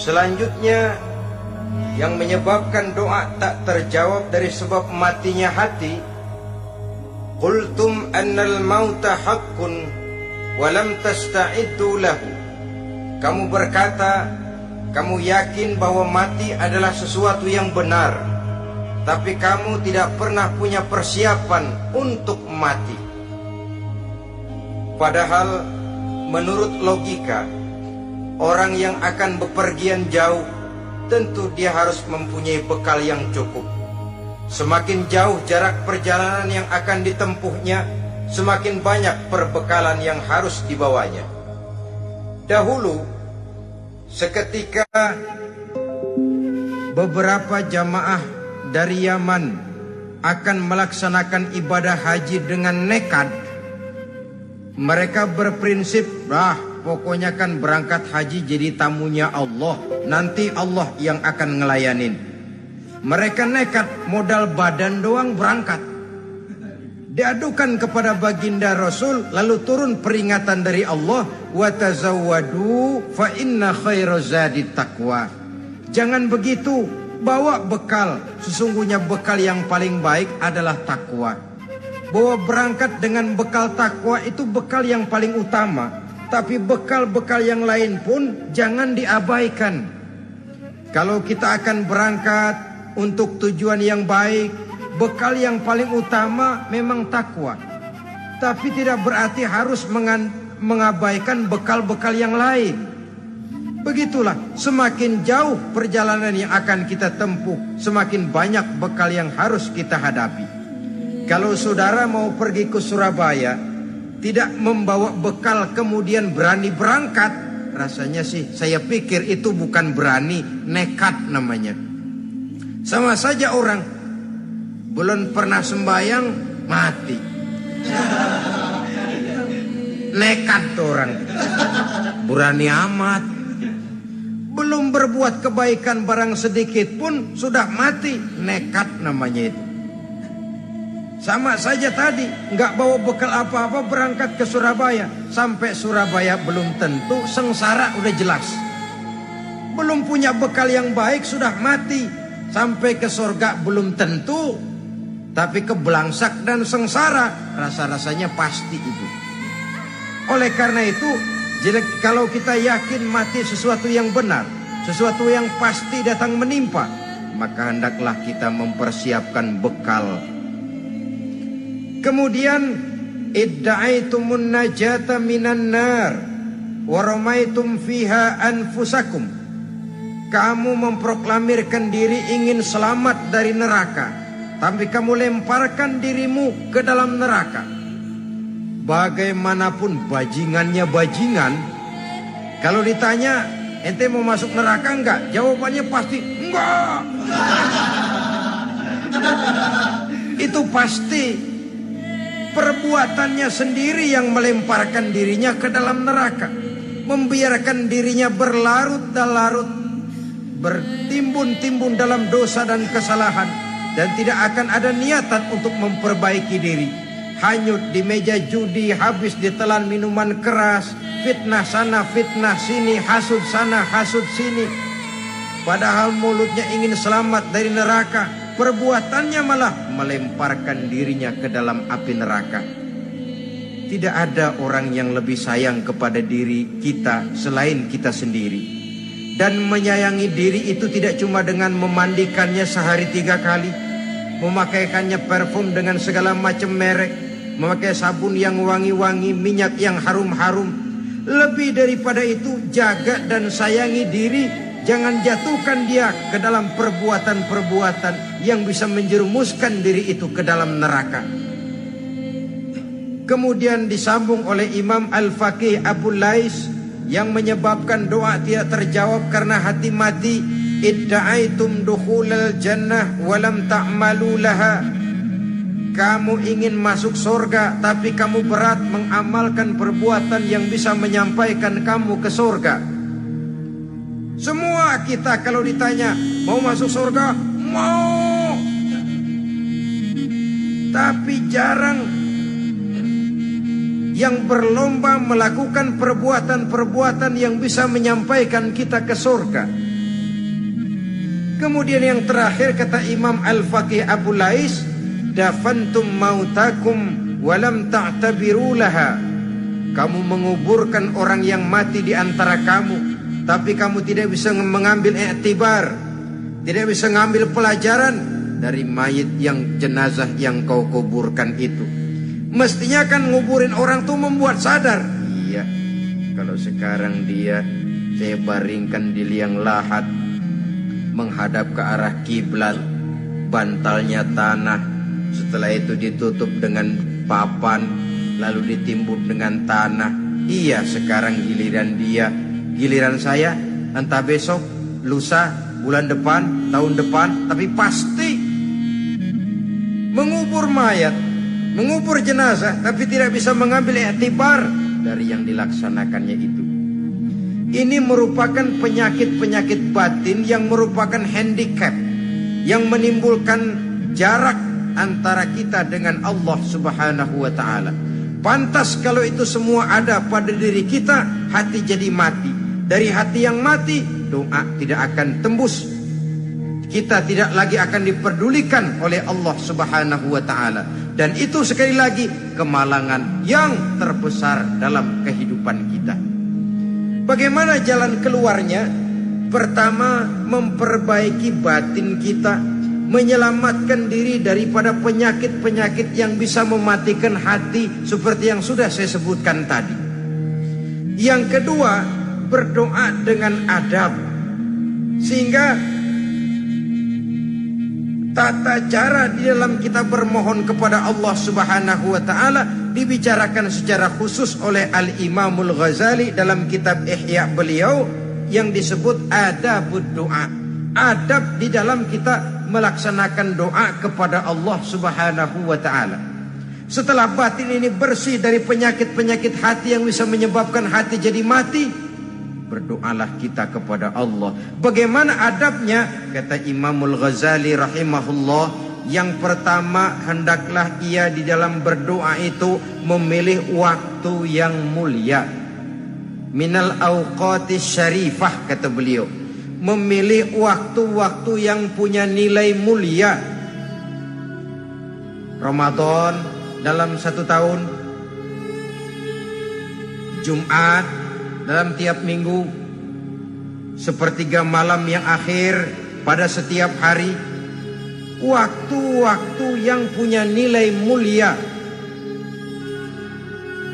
Selanjutnya, yang menyebabkan doa tak terjawab dari sebab matinya hati, qultum annal mauta haqqun wa lam tasta'iddu lahu. Kamu berkata, kamu yakin bahwa mati adalah sesuatu yang benar, tapi kamu tidak pernah punya persiapan untuk mati. Padahal menurut logika, orang yang akan bepergian jauh tentu dia harus mempunyai bekal yang cukup. Semakin jauh jarak perjalanan yang akan ditempuhnya, semakin banyak perbekalan yang harus dibawanya. Dahulu, seketika beberapa jamaah dari Yaman akan melaksanakan ibadah haji dengan nekat. Mereka berprinsip, pokoknya kan berangkat haji jadi tamunya Allah, nanti Allah yang akan ngelayanin. Mereka nekat, modal badan doang berangkat. Diadukan kepada baginda Rasul, lalu turun peringatan dari Allah, wa tazawwadu fa inna khairaz zadi taqwa. Jangan begitu, bawa bekal. Sesungguhnya bekal yang paling baik adalah takwa. Bahwa berangkat dengan bekal takwa itu bekal yang paling utama. Tapi bekal-bekal yang lain pun jangan diabaikan. Kalau kita akan berangkat untuk tujuan yang baik, bekal yang paling utama memang takwa. Tapi tidak berarti harus mengabaikan bekal-bekal yang lain. Begitulah, semakin jauh perjalanan yang akan kita tempuh, semakin banyak bekal yang harus kita hadapi. Kalau saudara mau pergi ke Surabaya, tidak membawa bekal kemudian berani berangkat, rasanya sih saya pikir itu bukan berani, nekat namanya. Sama saja orang belum pernah sembahyang mati, nekat tuh orang, berani amat. Belum berbuat kebaikan barang sedikit pun sudah mati, nekat namanya itu. Sama saja tadi, nggak bawa bekal apa-apa berangkat ke Surabaya. Sampai Surabaya belum tentu, sengsara udah jelas. Belum punya bekal yang baik sudah mati. Sampai ke surga belum tentu, tapi kebelangsak dan sengsara rasa-rasanya pasti itu. Oleh karena itu, jadi kalau kita yakin mati sesuatu yang benar, sesuatu yang pasti datang menimpa, maka hendaklah kita mempersiapkan bekal. Kemudian idda'aitumun najata minan nar wa ramaitum fiha anfusakum. Kamu memproklamirkan diri ingin selamat dari neraka, tapi kamu lemparkan dirimu ke dalam neraka. Bagaimanapun bajingannya bajingan, kalau ditanya ente mau masuk neraka enggak, jawabannya pasti enggak. Itu pasti perbuatannya sendiri yang melemparkan dirinya ke dalam neraka, membiarkan dirinya berlarut-larut, bertimbun-timbun dalam dosa dan kesalahan, dan tidak akan ada niatan untuk memperbaiki diri. Hanyut di meja judi, habis ditelan minuman keras, fitnah sana fitnah sini, hasud sana hasud sini. Padahal mulutnya ingin selamat dari neraka, perbuatannya malah melemparkan dirinya ke dalam api neraka. Tidak ada orang yang lebih sayang kepada diri kita selain kita sendiri. Dan menyayangi diri itu tidak cuma dengan memandikannya sehari 3 kali, memakaikannya parfum dengan segala macam merek, memakai sabun yang wangi-wangi, minyak yang harum-harum. Lebih daripada itu, jaga dan sayangi diri. Jangan jatuhkan dia ke dalam perbuatan-perbuatan yang bisa menjerumuskan diri itu ke dalam neraka. Kemudian disambung oleh Imam Al-Faqih Abu Lais yang menyebabkan doa tidak terjawab karena hati mati. Idda'aitum dukhulal jannah walam ta'malu laha. Kamu ingin masuk surga, tapi kamu berat mengamalkan perbuatan yang bisa menyampaikan kamu ke surga. Semua kita kalau ditanya mau masuk surga, mau. Tapi jarang yang berlomba melakukan perbuatan-perbuatan yang bisa menyampaikan kita ke surga. Kemudian yang terakhir kata Imam Al-Faqih Abu Lais, dafantum mautakum walam ta'tabiru laha. Kamu menguburkan orang yang mati di antara kamu, tapi kamu tidak bisa mengambil iktibar, tidak bisa mengambil pelajaran dari mayit yang jenazah yang kau kuburkan itu. Mestinya kan nguburin orang tuh membuat sadar. Iya, kalau sekarang dia saya baringkan di liang lahat, menghadap ke arah kiblat, bantalnya tanah, setelah itu ditutup dengan papan, lalu ditimbun dengan tanah. Iya, sekarang giliran dia, giliran saya, entah besok, lusa, bulan depan, tahun depan, tapi pasti mengubur mayat, mengubur jenazah, tapi tidak bisa mengambil iktibar dari yang dilaksanakannya itu. Ini merupakan penyakit-penyakit batin yang merupakan handicap, yang menimbulkan jarak antara kita dengan Allah Subhanahu wa ta'ala. Pantas kalau itu semua ada pada diri kita, hati jadi mati. Dari hati yang mati, doa tidak akan tembus. Kita tidak lagi akan diperdulikan oleh Allah Subhanahu wa ta'ala. Dan itu sekali lagi kemalangan yang terbesar dalam kehidupan kita. Bagaimana jalan keluarnya? Pertama, memperbaiki batin kita, menyelamatkan diri daripada penyakit-penyakit yang bisa mematikan hati seperti yang sudah saya sebutkan tadi. Yang kedua, berdoa dengan adab, sehingga tata cara di dalam kita bermohon kepada Allah Subhanahu wa ta'ala dibicarakan secara khusus oleh Al-Imamul Ghazali dalam kitab Ihya beliau yang disebut adabud doa. Adab di dalam kita melaksanakan doa kepada Allah Subhanahu wa ta'ala. Setelah batin ini bersih dari penyakit-penyakit hati yang bisa menyebabkan hati jadi mati, berdoalah kita kepada Allah. Bagaimana adabnya? Kata Imamul Ghazali rahimahullah, yang pertama hendaklah ia di dalam berdoa itu memilih waktu yang mulia. Minal awqatis syarifah, kata beliau. Memilih waktu-waktu yang punya nilai mulia. Ramadan dalam 1 tahun, Jumat dalam tiap minggu, sepertiga malam yang akhir pada setiap hari. Waktu-waktu yang punya nilai mulia.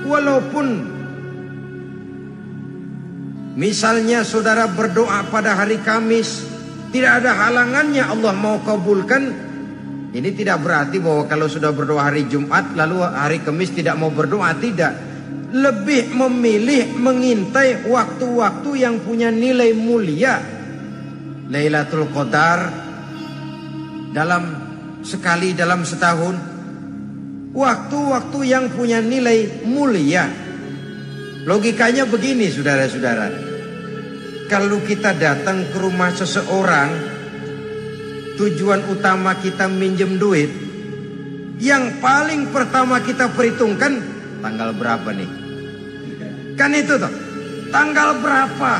Walaupun misalnya saudara berdoa pada hari Kamis, tidak ada halangannya Allah mau kabulkan. Ini tidak berarti bahwa kalau sudah berdoa hari Jumat lalu hari Kamis tidak mau berdoa, tidak. Lebih memilih mengintai waktu-waktu yang punya nilai mulia. Lailatul Qadar sekali dalam setahun. Waktu-waktu yang punya nilai mulia. Logikanya begini, saudara-saudara. Kalau kita datang ke rumah seseorang, tujuan utama kita minjem duit, yang paling pertama kita perhitungkan tanggal berapa nih. Kan itu toh, tanggal berapa.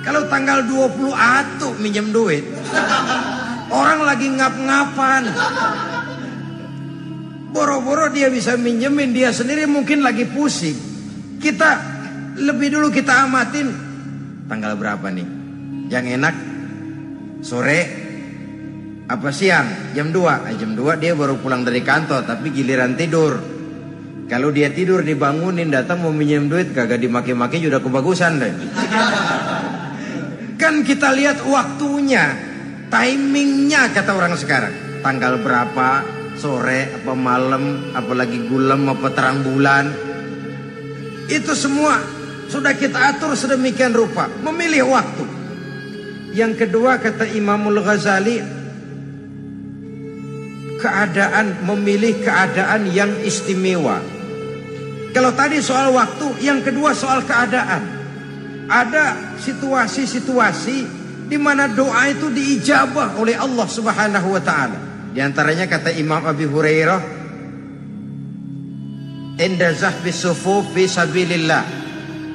Kalau tanggal 20 atuh minjem duit, orang lagi ngap-ngapan, boro-boro dia bisa minjemin, dia sendiri mungkin lagi pusing. Kita lebih dulu kita amatin tanggal berapa nih. Yang enak sore apa siang, jam 2. Jam 2 dia baru pulang dari kantor, tapi giliran tidur. Kalau dia tidur dibangunin, datang mau minjem duit, kagak dimaki-maki sudah kebagusan deh. Kan kita lihat waktunya, timingnya kata orang sekarang. Tanggal berapa, sore apa malam, apalagi gulem apa terang bulan. Itu semua sudah kita atur sedemikian rupa, memilih waktu. Yang kedua kata Imamul Ghazali, keadaan, memilih keadaan yang istimewa. Kalau tadi soal waktu, yang kedua soal keadaan. Ada situasi-situasi di mana doa itu diijabah oleh Allah Subhanahu wa taala. Di antaranya kata Imam Abi Hurairah, inda zahbis sufuf fi sabilillah,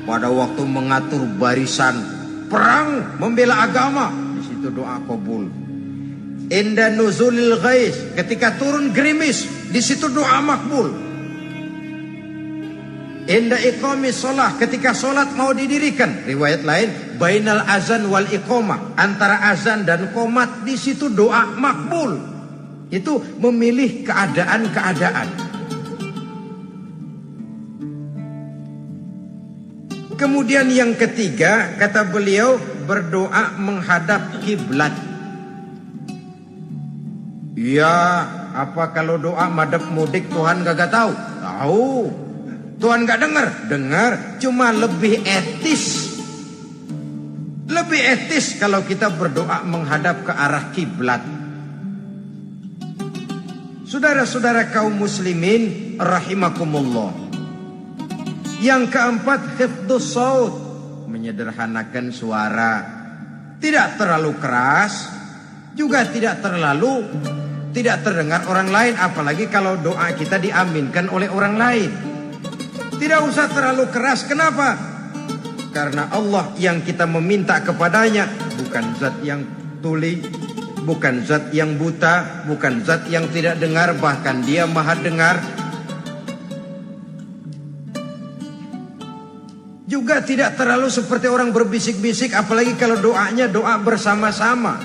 pada waktu mengatur barisan perang membela agama, di situ itu doa kabul. Inda nuzulil ghais, ketika turun gerimis, di situ doa makbul. Inda iqamis shalah, ketika sholat mau didirikan. Riwayat lain, bainal azan wal iqamah, antara azan dan qomat, di situ doa makbul. Itu memilih keadaan-keadaan. Kemudian yang ketiga, kata beliau, berdoa menghadap kiblat. Ya, apa kalau doa madhab mudik Tuhan gak tahu? Tahu. Tuhan gak dengar? Dengar. Cuma lebih etis. Lebih etis kalau kita berdoa menghadap ke arah kiblat. Saudara-saudara kaum muslimin rahimakumullah. Yang keempat, hifdzus shaut, menyederhanakan suara. Tidak terlalu keras, juga tidak terdengar orang lain, apalagi kalau doa kita diaminkan oleh orang lain. Tidak usah terlalu keras. Kenapa? Karena Allah yang kita meminta kepadanya bukan zat yang tuli, bukan zat yang buta, bukan zat yang tidak dengar, bahkan Dia Maha Dengar. Juga tidak terlalu seperti orang berbisik-bisik, apalagi kalau doanya doa bersama-sama.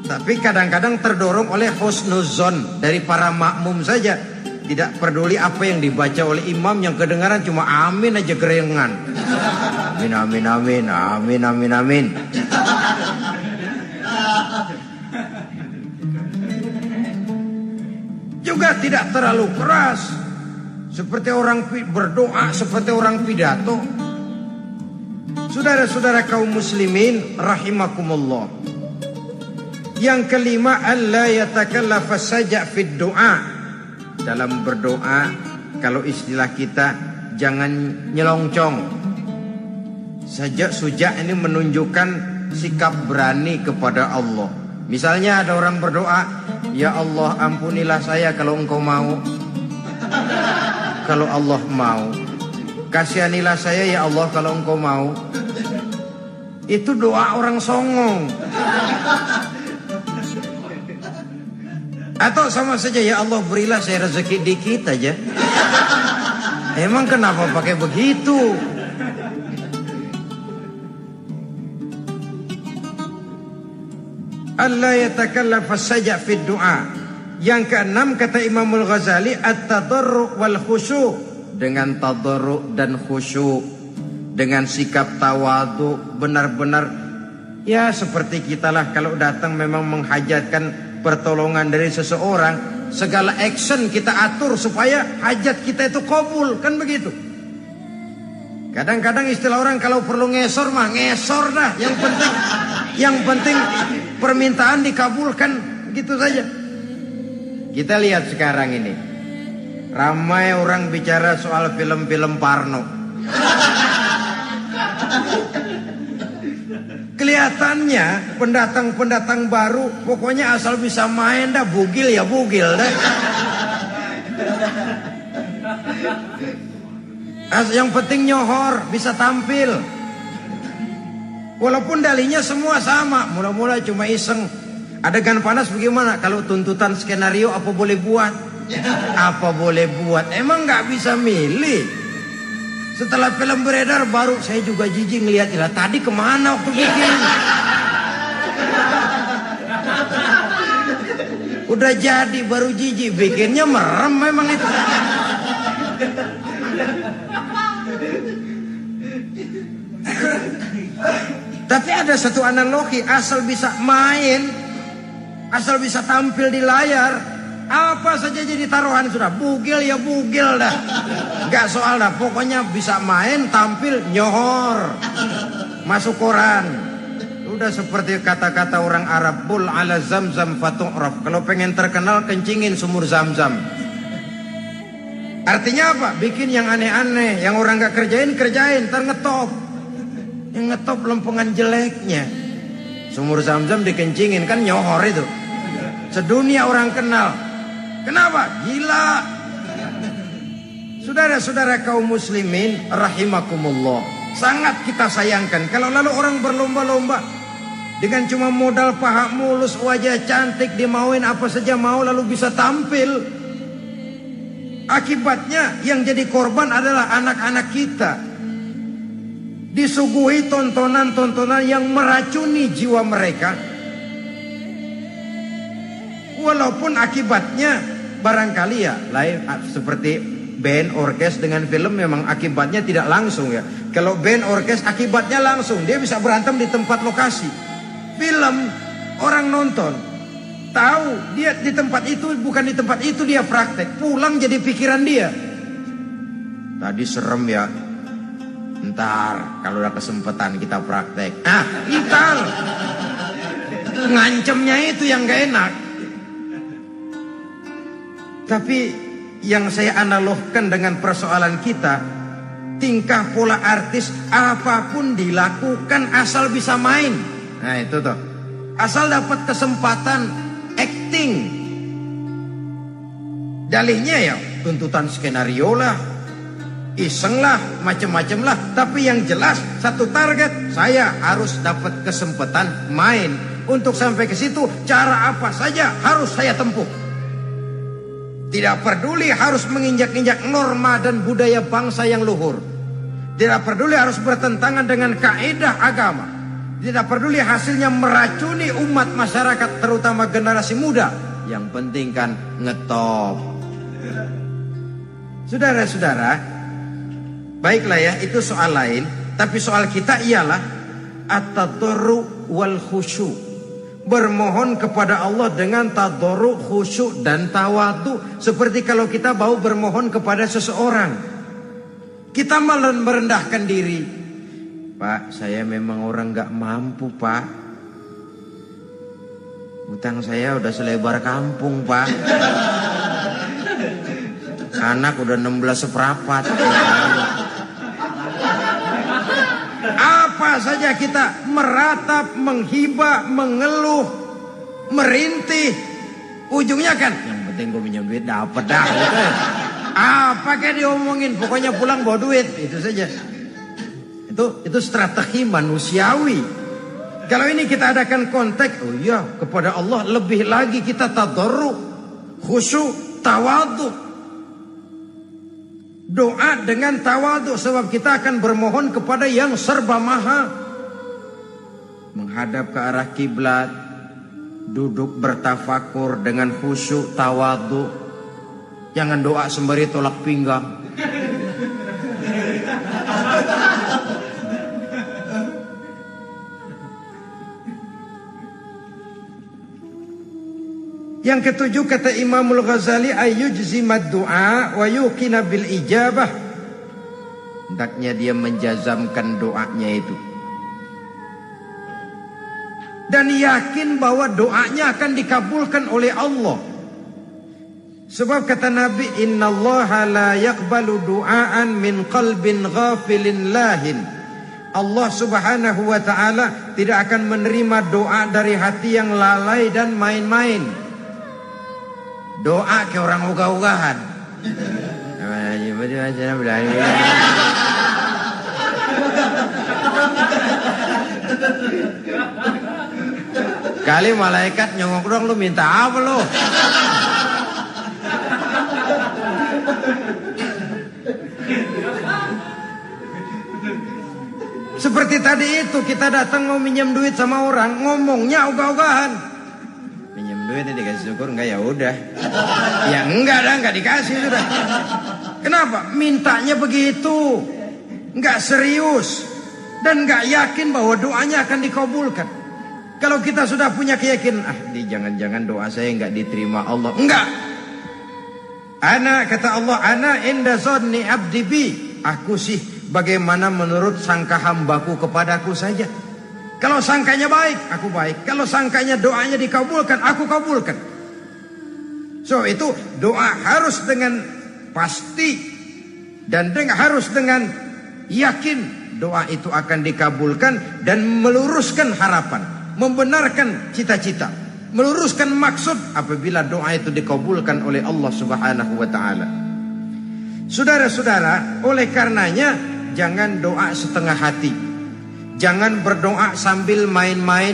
Tapi kadang-kadang terdorong oleh husnuzon dari para makmum saja. Tidak peduli apa yang dibaca oleh imam, yang kedengaran cuma amin aja gerengan. Amin, amin, amin, amin, amin, amin. Juga tidak terlalu keras, seperti orang berdoa, seperti orang pidato. Saudara-saudara kaum muslimin rahimakumullah. Yang kelima, alla yatakallafa saja' fid du'a. Dalam berdoa, kalau istilah kita, jangan nyelongcong. Sajak sujak ini menunjukkan sikap berani kepada Allah. Misalnya ada orang berdoa, ya Allah ampunilah saya kalau engkau mau. Kalau Allah mau. Kasihanilah saya ya Allah kalau engkau mau. Itu doa orang songong. Atau sama saja, ya Allah berilah saya rezeki dikit aja. Emang kenapa pakai begitu? Allah yatakallafa saja fid du'a. Yang keenam, kata Imamul Ghazali, at-tadarru' wal khusyu'. Dengan tadarru' dan khusyu', dengan sikap tawadu, benar-benar ya seperti kita lah kalau datang memang menghajatkan pertolongan dari seseorang, segala action kita atur supaya hajat kita itu kabul, kan begitu. Kadang-kadang istilah orang kalau perlu ngesor mah ngesor dah, yang penting permintaan dikabulkan, gitu saja. Kita lihat sekarang ini, ramai orang bicara soal film-film Parno. Kelihatannya pendatang-pendatang baru, pokoknya asal bisa main dah, bugil ya bugil dah. Yang penting nyohor, bisa tampil. Walaupun dalihnya semua sama, mula-mula cuma iseng. Adegan panas bagaimana? Kalau tuntutan skenario apa boleh buat? Apa boleh buat? Emang nggak bisa milih. Setelah film beredar baru saya juga jijik ngeliat, lah tadi kemana waktu bikin? Udah jadi baru jijik, bikinnya merem memang itu. Tapi ada satu analogi, asal bisa main, asal bisa tampil di layar, apa saja jadi taruhan sudah. Bugil ya bugil dah, gak soal dah, pokoknya bisa main, tampil, nyohor, masuk koran. Udah seperti kata-kata orang Arab, bul ala zamzam fatu'raf. Kalau pengen terkenal kencingin sumur Zamzam. Artinya apa? Bikin yang aneh-aneh, yang orang gak kerjain, ntar ngetop. Yang ngetop lempengan jeleknya. Sumur Zamzam dikencingin, kan nyohor itu. Sedunia orang kenal. Kenapa? Gila. Saudara-saudara kaum muslimin rahimakumullah. sangat kita sayangkan kalau lalu orang berlomba-lomba dengan cuma modal paha mulus, wajah cantik, dimauin apa saja mau lalu bisa tampil. Akibatnya yang jadi korban adalah anak-anak kita. Disuguhi tontonan-tontonan yang meracuni jiwa mereka. Walaupun akibatnya barangkali ya lain seperti band orkes dengan film memang akibatnya tidak langsung ya. Kalau band orkes akibatnya langsung, dia bisa berantem di tempat lokasi. Film orang nonton tahu dia di tempat itu, bukan di tempat itu dia praktek, pulang jadi pikiran dia. Tadi serem ya. Ntar kalau udah kesempatan kita praktek. Ntar ngancemnya itu yang gak enak. Tapi yang saya analogkan dengan persoalan kita, tingkah pola artis apapun dilakukan asal bisa main. Nah itu tuh, asal dapat kesempatan acting. Dalihnya ya tuntutan skenario lah, iseng lah, macem-macem lah. Tapi yang jelas satu target, saya harus dapat kesempatan main. Untuk sampai ke situ cara apa saja harus saya tempuh. Tidak peduli harus menginjak-injak norma dan budaya bangsa yang luhur. Tidak peduli harus bertentangan dengan kaidah agama. Tidak peduli hasilnya meracuni umat masyarakat, terutama generasi muda. Yang penting kan ngetop. Saudara-saudara, baiklah ya, itu soal lain. Tapi soal kita ialah at-tadarru wal khusyu'. Bermohon kepada Allah dengan tadarru, khusyuk dan tawadhu. Seperti kalau kita mau bermohon kepada seseorang, kita malah merendahkan diri. Pak, saya memang orang gak mampu pak. Utang saya udah selebar kampung pak. Anak udah 16 seperempat. Apa saja kita meratap, menghibah, mengeluh, merintih. Ujungnya kan yang penting gue minjem duit dapat dah gitu. Apa kayak diomongin, pokoknya pulang bawa duit, itu saja. Itu strategi manusiawi. Kalau ini kita adakan konteks, oh iya, kepada Allah lebih lagi kita tadarru, khusyuk, tawadhu. Doa dengan tawadhu, sebab kita akan bermohon kepada yang serba maha. Menghadap ke arah kiblat, duduk bertafakur dengan khusyuk, tawadhu. Jangan doa sembari tolak pinggang. Yang ketujuh kata Imamul Ghazali, ayyujzimad du'a wa yuqina bil ijabah. Hendaknya dia menjazamkan doanya itu dan yakin bahwa doanya akan dikabulkan oleh Allah. Sebab kata Nabi, innallaha la yaqbalu du'aan min qalbin ghafilin lahin. Allah subhanahu wa ta'ala tidak akan menerima doa dari hati yang lalai dan main-main. Doa ke orang ogah-ogahan. Kali malaikat nyongok dong, lu minta apa lu? Seperti tadi itu, kita datang mau minjem duit sama orang, ngomongnya ogah-ogahan. Duitnya dikasih syukur enggak, ya udah. Ya enggak dah, enggak dikasih sudah. Kenapa? Mintanya begitu, enggak serius dan enggak yakin bahwa doanya akan dikabulkan. Kalau kita sudah punya keyakinan, jangan-jangan doa saya enggak diterima Allah. Enggak. Kata Allah, ana inda zanni abdi bi. Aku sih bagaimana menurut sangka hambaku kepadaku saja. Kalau sangkanya baik, aku baik. Kalau sangkanya doanya dikabulkan, aku kabulkan. So itu doa harus dengan pasti dan harus dengan yakin doa itu akan dikabulkan dan meluruskan harapan, membenarkan cita-cita, meluruskan maksud apabila doa itu dikabulkan oleh Allah Subhanahu wa taala. Saudara-saudara, oleh karenanya jangan doa setengah hati. Jangan berdoa sambil main-main.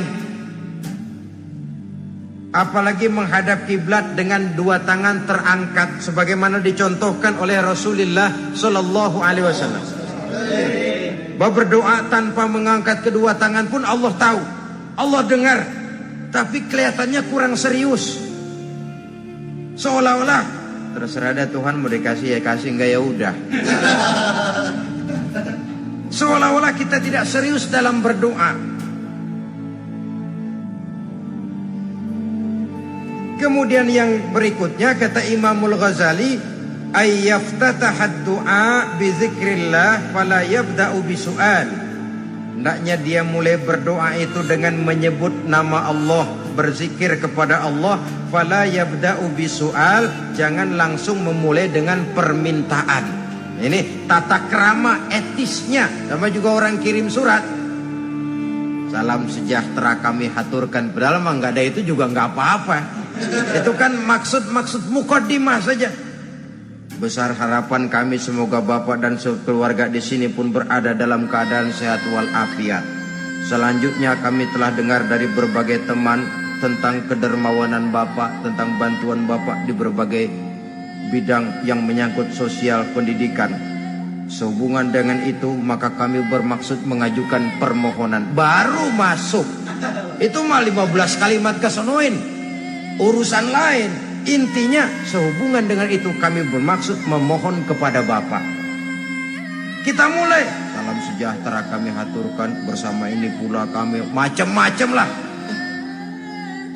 Apalagi menghadap kiblat dengan dua tangan terangkat sebagaimana dicontohkan oleh Rasulullah sallallahu alaihi wasallam. Bahwa berdoa tanpa mengangkat kedua tangan pun Allah tahu, Allah dengar, tapi kelihatannya kurang serius. Seolah-olah terserah ada Tuhan, mau dikasih ya kasih, enggak ya udah. Seolah-olah kita tidak serius dalam berdoa. Kemudian yang berikutnya kata Imamul Ghazali, ayyaftatahad du'a bi zikrillah fala yabda'u bisu'al. Hendaknya dia mulai berdoa itu dengan menyebut nama Allah, berzikir kepada Allah, fala yabda'u bisu'al, jangan langsung memulai dengan permintaan. Ini tata krama etisnya. Sama juga orang kirim surat, salam sejahtera kami haturkan, padahal mah nggak ada itu juga nggak apa-apa. Itu kan maksud mukaddimah saja. Besar harapan kami semoga Bapak dan keluarga di sini pun berada dalam keadaan sehat walafiat. Selanjutnya kami telah dengar dari berbagai teman tentang kedermawanan Bapak, tentang bantuan Bapak di berbagai bidang yang menyangkut sosial pendidikan. Sehubungan dengan itu maka kami bermaksud mengajukan permohonan. Baru masuk itu mah 15 kalimat kesonoin, urusan lain. Intinya sehubungan dengan itu kami bermaksud memohon kepada Bapak. Kita mulai, salam sejahtera kami haturkan, bersama ini pula kami, macam-macam lah.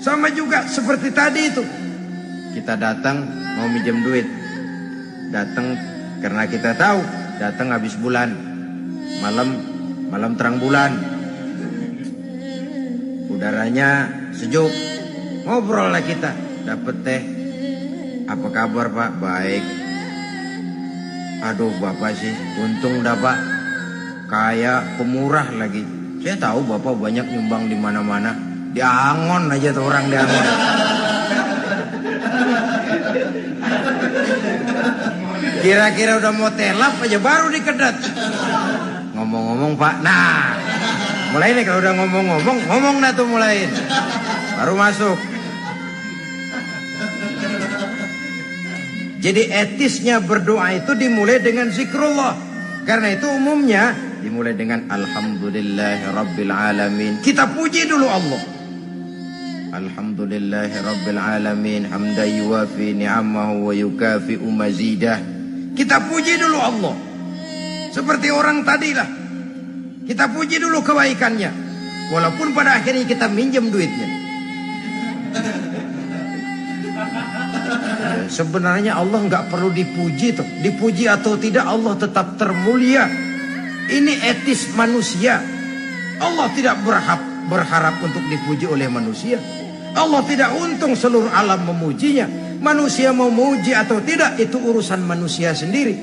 Sama juga seperti tadi itu, kita datang mau minjem duit, datang karena kita tahu datang habis bulan, malam terang bulan, udaranya sejuk, ngobrol lah kita, dapet teh. Apa kabar Pak? Baik. Aduh Bapak sih untung dah Pak, kaya pemurah lagi. Saya tahu Bapak banyak nyumbang di mana-mana. Di Angon aja tuh orang di Angon. Kira-kira udah mau telap aja baru dikedat. Ngomong-ngomong Pak, nah mulai nih kalau udah ngomong dah tuh mulain, baru masuk. Jadi etisnya berdoa itu dimulai dengan zikrullah. Karena itu umumnya dimulai dengan alhamdulillahirabbil alamin. Kita puji dulu Allah. Alhamdulillahirabbil alamin hamdan yuwafi ni'amahu wa yukafi'u mazidah. Kita puji dulu Allah. Seperti orang tadi lah. Kita puji dulu kebaikannya. Walaupun pada akhirnya kita minjem duitnya. Sebenarnya Allah nggak perlu dipuji tuh. Dipuji atau tidak Allah tetap termulia. Ini etis manusia. Allah tidak berharap untuk dipuji oleh manusia. Allah tidak untung seluruh alam memujinya. Manusia mau memuji atau tidak itu urusan manusia sendiri.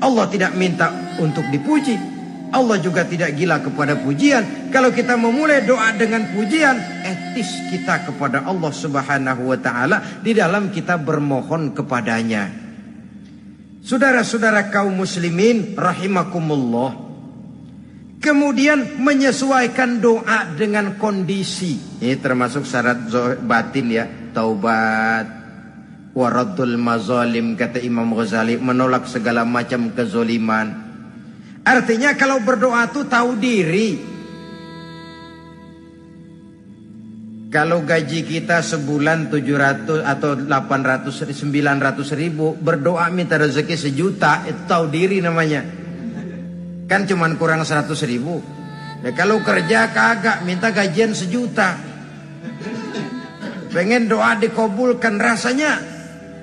Allah tidak minta untuk dipuji. Allah juga tidak gila kepada pujian. Kalau kita memulai doa dengan pujian, etis kita kepada Allah Subhanahu wa ta'ala di dalam kita bermohon kepadanya. Saudara-saudara kaum muslimin rahimakumullah, kemudian menyesuaikan doa dengan kondisi. Ini termasuk syarat batin ya. Taubat, waraddul mazalim, kata Imam Ghazali, menolak segala macam kezoliman. Artinya kalau berdoa itu tahu diri. Kalau gaji kita sebulan 700 atau 800 900 ribu, berdoa minta rezeki 1 juta, itu tahu diri namanya. Kan cuman kurang 100 ribu. Ya, kalau kerja kagak minta gajian 1 juta. Pengen doa dikabulkan, rasanya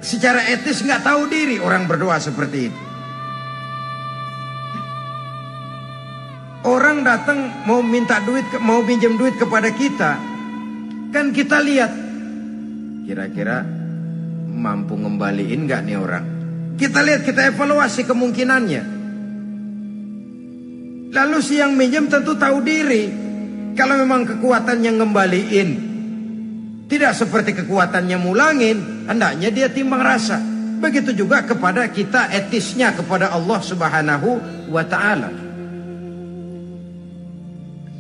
secara etis nggak tahu diri orang berdoa seperti itu. Orang datang mau minta duit, mau pinjam duit kepada kita, kan kita lihat kira-kira mampu ngembaliin nggak nih orang. Kita lihat, kita evaluasi kemungkinannya. Lalu si yang minjem tentu tahu diri. Kalau memang kekuatannya ngembaliin tidak seperti kekuatannya mulangin, hendaknya dia timbang rasa. Begitu juga kepada kita etisnya kepada Allah Subhanahu wa ta'ala.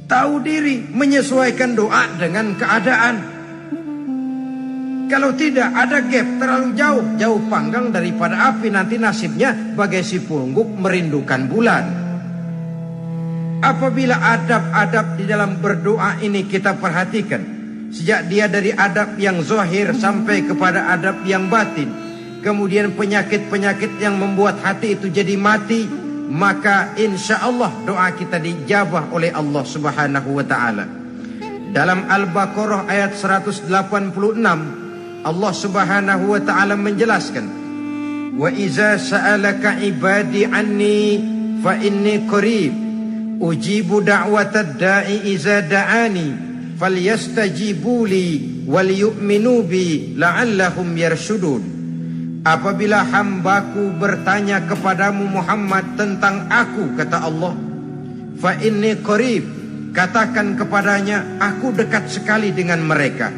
Tahu diri, menyesuaikan doa dengan keadaan. Kalau tidak, ada gap terlalu jauh panggang daripada api, nanti nasibnya bagai si pungguk merindukan bulan. Apabila adab-adab di dalam berdoa ini kita perhatikan, sejak dia dari adab yang zahir sampai kepada adab yang batin, kemudian penyakit-penyakit yang membuat hati itu jadi mati, maka insya Allah doa kita dijabah oleh Allah Subhanahu wa ta'ala. Dalam Al-Baqarah ayat 186, Allah Subhanahu wa ta'ala menjelaskan, wa iza sa'alaka ibadi anni fa inni qarib ujibu da'watad da'i iza da'ani falyastajibu li wal yu'minu bi la'allahum yarshudun. Apabila hambaku bertanya kepadamu Muhammad tentang aku, kata Allah, fa inni qarib, katakan kepadanya, aku dekat sekali dengan mereka.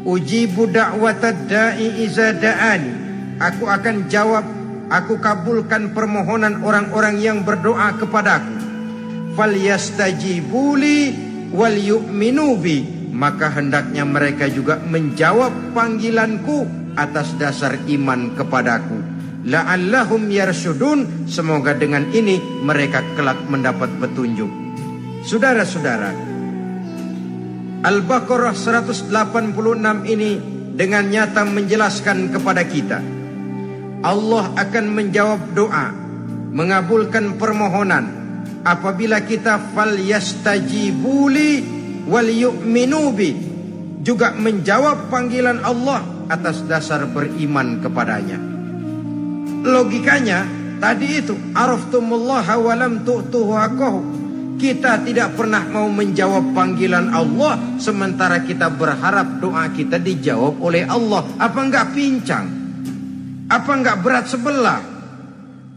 Ujibu da'watad da'i iza da'ani, aku akan jawab, aku kabulkan permohonan orang-orang yang berdoa kepadaku. Falyastajibuli wal yu'minu bi, maka hendaknya mereka juga menjawab panggilanku atas dasar iman kepadaku. La'allahum yarshudun, semoga dengan ini mereka kelak mendapat petunjuk. Saudara-saudara, Al-Baqarah 186 ini dengan nyata menjelaskan kepada kita, Allah akan menjawab doa, mengabulkan permohonan apabila kita falyastajibuli wal yu'minu bi, juga menjawab panggilan Allah atas dasar beriman kepadanya. Logikanya tadi itu, araftumullaha wa lam tu'tuhu haqqahu. Kita tidak pernah mau menjawab panggilan Allah, sementara kita berharap doa kita dijawab oleh Allah. Apa enggak pincang? Apa enggak berat sebelah?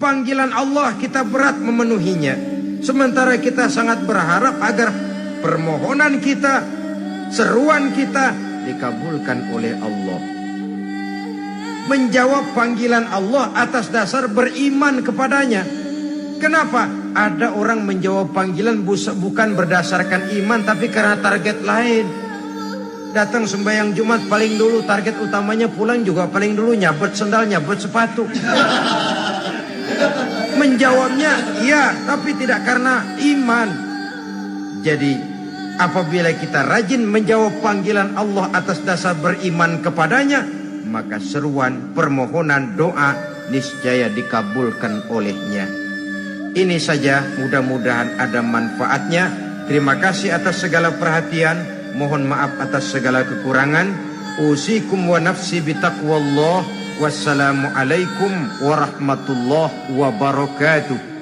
Panggilan Allah kita berat memenuhinya, sementara kita sangat berharap agar permohonan kita, seruan kita dikabulkan oleh Allah. Menjawab panggilan Allah atas dasar beriman kepadanya. Kenapa? Ada orang menjawab panggilan bukan berdasarkan iman, tapi karena target lain. Datang sembahyang Jumat paling dulu, target utamanya pulang juga paling dulu nyabet sendal, nyabet sepatu. Menjawabnya iya, tapi tidak karena iman. Jadi apabila kita rajin menjawab panggilan Allah atas dasar beriman kepadanya, maka seruan, permohonan, doa niscaya dikabulkan olehnya. Ini saja, mudah-mudahan ada manfaatnya. Terima kasih atas segala perhatian. Mohon maaf atas segala kekurangan. Usikum wa nafsi bitaqwallah. Wassalamualaikum warahmatullahi wabarakatuh.